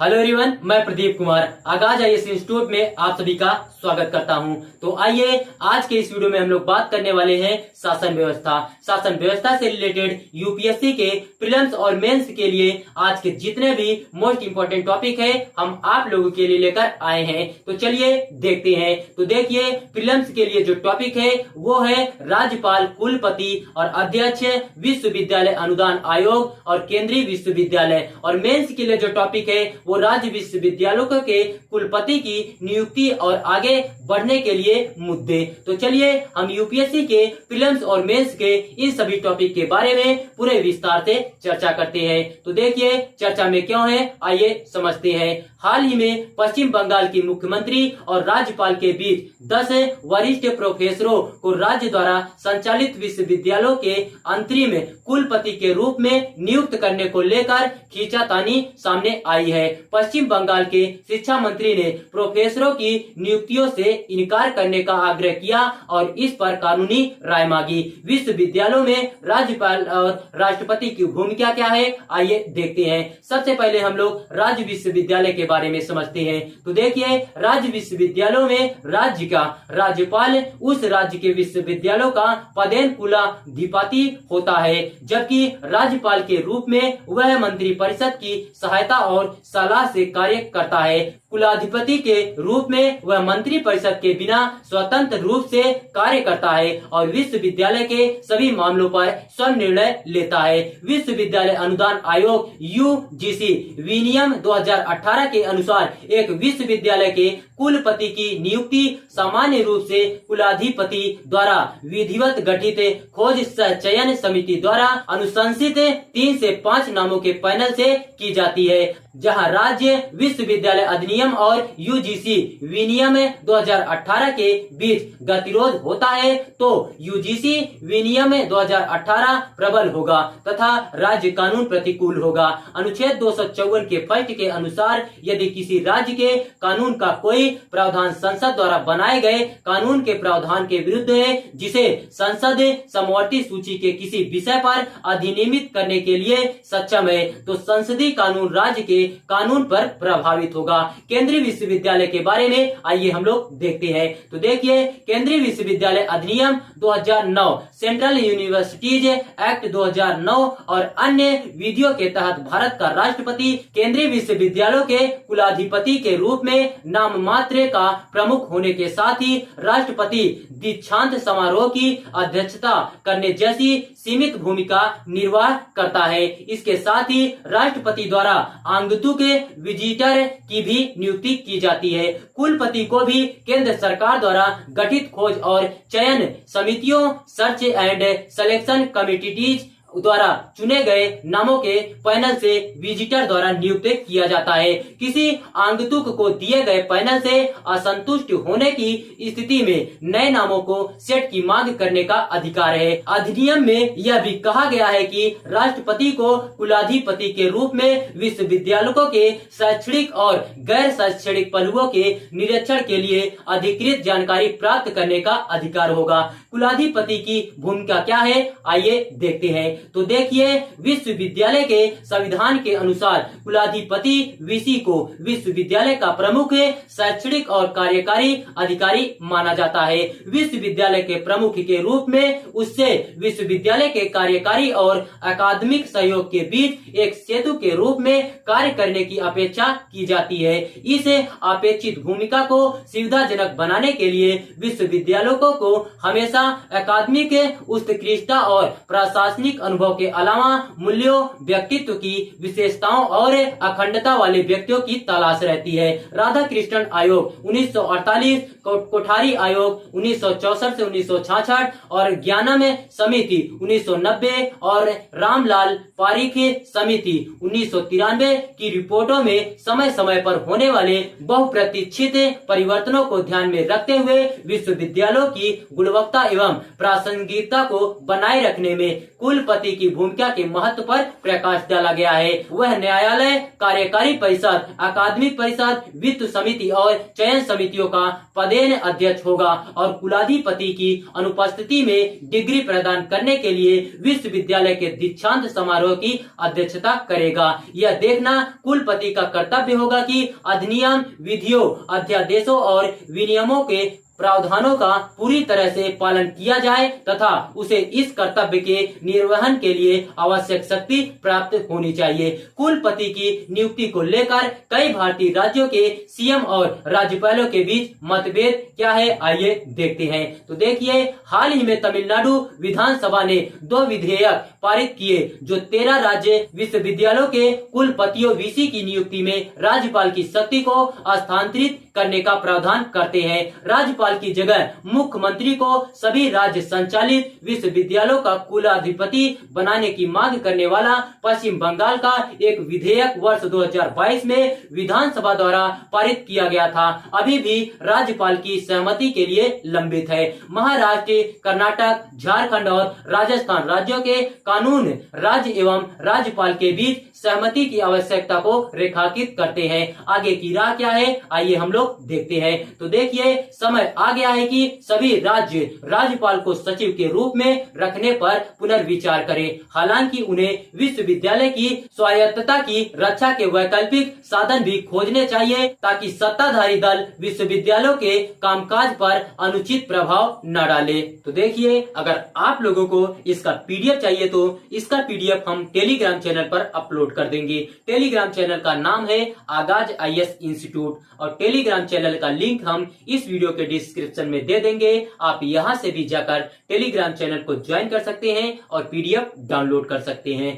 Hello everyone, मैं प्रदीप कुमार आगाज IAS institute में आप सभी का स्वागत करता हूं। तो आइए आज के इस वीडियो में हम लोग बात करने वाले हैं शासन व्यवस्था से रिलेटेड यूपीएससी के प्रीलिम्स और मेंस के लिए आज के जितने भी मोस्ट इंपोर्टेंट टॉपिक है हम आप लोगों के लिए लेकर आए हैं। तो चलिए देखते हैं। तो देखिए, प्रीलिम्स के लिए जो टॉपिक है वो है राज्यपाल, कुलपति और अध्यक्ष विश्वविद्यालय अनुदान आयोग और केंद्रीय विश्वविद्यालय। और मेंस के लिए जो टॉपिक है वो राज्य विश्वविद्यालयों के कुलपति की नियुक्ति और आगे बढ़ने के लिए मुद्दे। तो चलिए हम यूपीएससी के प्रीलिम्स और मेंस के इन सभी टॉपिक के बारे में पूरे विस्तार से चर्चा करते हैं। तो देखिए चर्चा में क्यों है, आइए समझते हैं। हाल ही में पश्चिम बंगाल की मुख्यमंत्री और राज्यपाल के बीच 10 वरिष्ठ प्रोफेसरों को राज्य द्वारा संचालित विश्वविद्यालयों के अंतरिम कुलपति के रूप में नियुक्त करने को लेकर खींचातानी सामने आई है। पश्चिम बंगाल के शिक्षा मंत्री ने प्रोफेसरों की नियुक्तियों से इनकार करने का आग्रह किया और इस पर कानूनी राय मांगी। विश्वविद्यालयों में राज्यपाल और राष्ट्रपति की भूमिका क्या है, आइए देखते हैं। सबसे पहले हम लोग राज्य विश्वविद्यालय के बारे में समझते हैं। तो देखिए, राज्य विश्वविद्यालयों में राज्य का राज्यपाल उस राज्य के विश्वविद्यालयों का पदेन कुलाधिपति होता है, जबकि राज्यपाल के रूप में वह मंत्री परिषद की सहायता और सलाह से कार्य करता है। कुलाधिपति के रूप में वह मंत्री परिषद के बिना स्वतंत्र रूप से कार्य करता है और विश्वविद्यालय के सभी मामलों पर स्वयं निर्णय लेता है। विश्वविद्यालय अनुदान आयोग यूजीसी विनियम 2018 के अनुसार एक विश्वविद्यालय के कुलपति की नियुक्ति सामान्य रूप से कुलाधिपति द्वारा विधिवत गठित खोज सह चयन समिति द्वारा अनुशंसित 3 से 5 नामों के पैनल से की जाती है। जहां राज्य विश्वविद्यालय अधिनियम और यूजीसी विनियम 2018 के बीच गतिरोध होता है तो यूजीसी विनियम 2018 प्रबल होगा तथा राज्य कानून प्रतिकूल होगा। अनुच्छेद 254 के फर्स्ट के अनुसार यदि किसी राज्य के कानून का कोई प्रावधान संसद द्वारा बनाए गए कानून के प्रावधान के विरुद्ध है, जिसे संसद समवर्ती सूची के किसी विषय पर अधिनियमित करने के लिए सक्षम है, तो संसदीय कानून राज्य के कानून पर प्रभावित होगा। केंद्रीय विश्वविद्यालय के बारे में आइए हम लोग देखते हैं। तो देखिए, केंद्रीय विश्वविद्यालय अधिनियम 2009, सेंट्रल यूनिवर्सिटीज एक्ट 2009 और अन्य विधियों के तहत भारत का राष्ट्रपति केंद्रीय विश्वविद्यालयों के कुलाधिपति के रूप में नाम मात्र का प्रमुख होने के साथ ही राष्ट्रपति दीक्षांत समारोह की अध्यक्षता करने जैसी सीमित भूमिका निर्वाह करता है। इसके साथ ही राष्ट्रपति द्वारा आगंतुक विजिटर की भी नियुक्ति की जाती है। कुलपति को भी केंद्र सरकार द्वारा गठित खोज और चयन समितियों सर्च एंड सिलेक्शन कमिटीज द्वारा चुने गए नामों के पैनल से विजिटर द्वारा नियुक्त किया जाता है। किसी आगंतुक को दिए गए पैनल से असंतुष्ट होने की स्थिति में नए नामों को सेट की मांग करने का अधिकार है। अधिनियम में यह भी कहा गया है कि राष्ट्रपति को कुलाधिपति के रूप में विश्वविद्यालयों के शैक्षणिक और गैर शैक्षणिक पहलुओं के निरीक्षण के लिए अधिकृत जानकारी प्राप्त करने का अधिकार होगा। कुलाधिपति की भूमिका क्या है, आइए देखते हैं। तो देखिए, विश्वविद्यालय के संविधान के अनुसार कुलाधिपति वीसी को विश्वविद्यालय का प्रमुख शैक्षणिक और कार्यकारी अधिकारी माना जाता है। विश्वविद्यालय के प्रमुख के रूप में उससे विश्वविद्यालय के कार्यकारी और अकादमिक सहयोग के बीच एक सेतु के रूप में कार्य करने की अपेक्षा की जाती है। इस अपेक्षित भूमिका को सुविधाजनक बनाने के लिए विश्वविद्यालयों को हमेशा अकादमिक उत्कृष्टता और प्रशासनिक अनुभव के अलावा मूल्यों, व्यक्तित्व की विशेषताओं और अखंडता वाले व्यक्तियों की तलाश रहती है। राधा कृष्णन आयोग 1948, कोठारी आयोग 1964 से 1966 और ज्ञानम समिति 1990 और रामलाल पारिख समिति 1993 की रिपोर्टों में समय समय पर होने वाले बहुप्रतीक्षित परिवर्तनों को ध्यान में रखते हुए विश्वविद्यालयों की गुणवत्ता एवं प्रासंगिकता को बनाए रखने में कुलपति की भूमिका के महत्व पर प्रकाश डाला गया है। वह न्यायालय, कार्यकारी परिषद, अकादमिक परिषद, वित्त समिति और चयन समितियों का पदेन अध्यक्ष होगा और कुलाधिपति की अनुपस्थिति में डिग्री प्रदान करने के लिए विश्वविद्यालय के दीक्षांत समारोह समारोह की अध्यक्षता करेगा। यह देखना कुलपति का कर्तव्य होगा कि अधिनियम, विधियों, अध्यादेशों और विनियमों के प्रावधानों का पूरी तरह से पालन किया जाए तथा उसे इस कर्तव्य के निर्वहन के लिए आवश्यक शक्ति प्राप्त होनी चाहिए। कुलपति की नियुक्ति को लेकर कई भारतीय राज्यों के सीएम और राज्यपालों के बीच मतभेद क्या है, आइए देखते हैं। तो देखिए, हाल ही में तमिलनाडु विधानसभा ने 2 विधेयक पारित किए जो 13 राज्य विश्वविद्यालयों के कुलपतियों वीसी की नियुक्ति में राज्यपाल की शक्ति को स्थानांतरित करने का प्रावधान करते हैं। राज्यपाल की जगह मुख्यमंत्री को सभी राज्य संचालित विश्वविद्यालयों का कुलाधिपति बनाने की मांग करने वाला पश्चिम बंगाल का एक विधेयक वर्ष 2022 में विधानसभा द्वारा पारित किया गया था, अभी भी राज्यपाल की सहमति के लिए लंबित है। महाराष्ट्र, कर्नाटक, झारखंड और राजस्थान राज्यों के कानून राज्य एवं राज्यपाल के बीच सहमति की आवश्यकता को रेखांकित करते हैं। आगे की राह क्या है, आइए हम लोग देखते हैं। तो देखिए, समय आ गया है कि सभी राज्य राज्यपाल को सचिव के रूप में रखने पर पुनर्विचार करें। हालांकि उन्हें विश्वविद्यालय की स्वायत्तता की रक्षा के वैकल्पिक साधन भी खोजने चाहिए ताकि सत्ताधारी दल विश्वविद्यालयों के कामकाज पर अनुचित प्रभाव न डाले। तो देखिए, अगर आप लोगों को इसका पीडीएफ चाहिए तो इसका पीडीएफ हम टेलीग्राम चैनल पर अपलोड कर देंगे। टेलीग्राम चैनल का नाम है आगाज आईएएस इंस्टीट्यूट और टेलीग्राम चैनल का लिंक हम इस वीडियो के डिस्क्रिप्शन में दे देंगे। आप यहां से भी जाकर टेलीग्राम चैनल को ज्वाइन कर सकते हैं और पीडीएफ डाउनलोड कर सकते हैं।